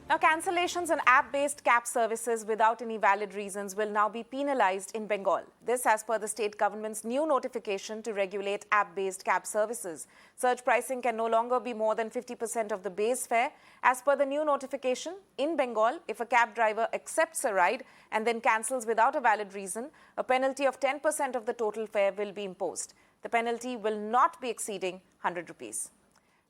Now, cancellations on app-based cab services without any valid reasons will now be penalized in Bengal. This as per the state government's new notification to regulate app-based cab services. Surge pricing can no longer be more than 50% of the base fare. As per the new notification, in Bengal, if a cab driver accepts a ride and then cancels without a valid reason, a penalty of 10% of the total fare will be imposed. The penalty will not be exceeding 100 rupees.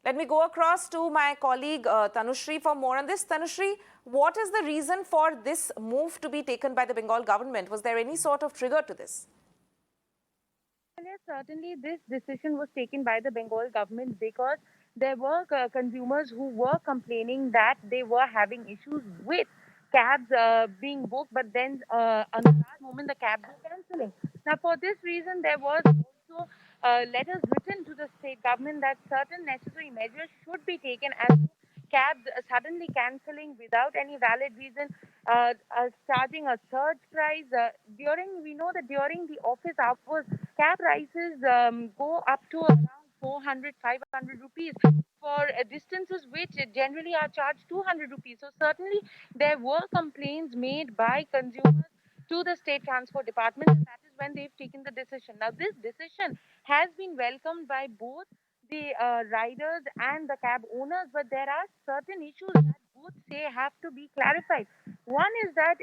Let me go across to my colleague Tanushri for more on this. Tanushri, what is the reason for this move to be taken by the Bengal government? Was there any sort of trigger to this? Yes, certainly this decision was taken by the Bengal government because there were consumers who were complaining that they were having issues with cabs being booked, but then on the last moment the cabs were cancelling. Now, for this reason, there was also letters written to the state government that certain necessary measures should be taken as cabs suddenly cancelling without any valid reason, charging a surge price. We know that during the office hours, cab prices go up to around 400, 500 rupees for distances which generally are charged 200 rupees. So certainly there were complaints made by consumers to the state transport department, and that is when they've taken the decision. Now, this decision has been welcomed by both the riders and the cab owners, but there are certain issues that both say have to be clarified. One is that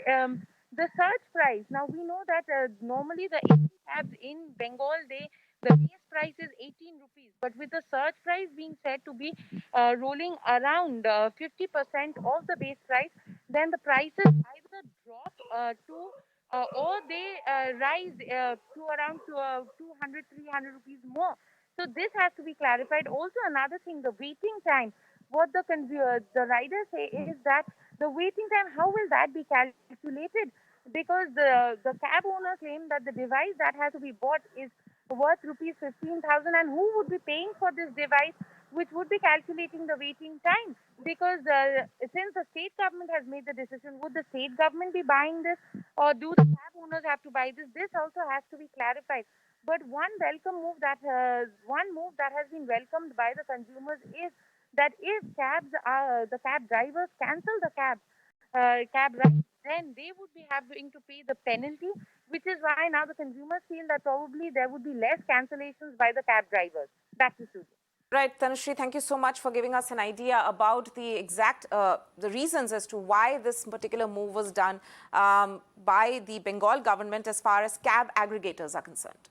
the surge price. Now, we know that normally the AC cabs in Bengal, the base price is 18 rupees, but with the surge price being said to be rolling around 50% of the base price, then the prices either drop to or they rise to around 200, 300 rupees more. So this has to be clarified. Also, another thing, the waiting time. What the riders say is that the waiting time, how will that be calculated? Because the cab owner claimed that the device that has to be bought is worth rupees 15,000, and who would be paying for this device, which would be calculating the waiting time? Because since the state government has made the decision, would the state government be buying this, or do the cab owners have to buy this? This also has to be clarified. But one move that has been welcomed by the consumers is that if the cab drivers cancel the cab ride, then they would be having to pay the penalty, which is why now the consumers feel that probably there would be less cancellations by the cab drivers. Back to Susan. Right, Tanushri, thank you so much for giving us an idea about the exact the reasons as to why this particular move was done by the Bengal government as far as cab aggregators are concerned.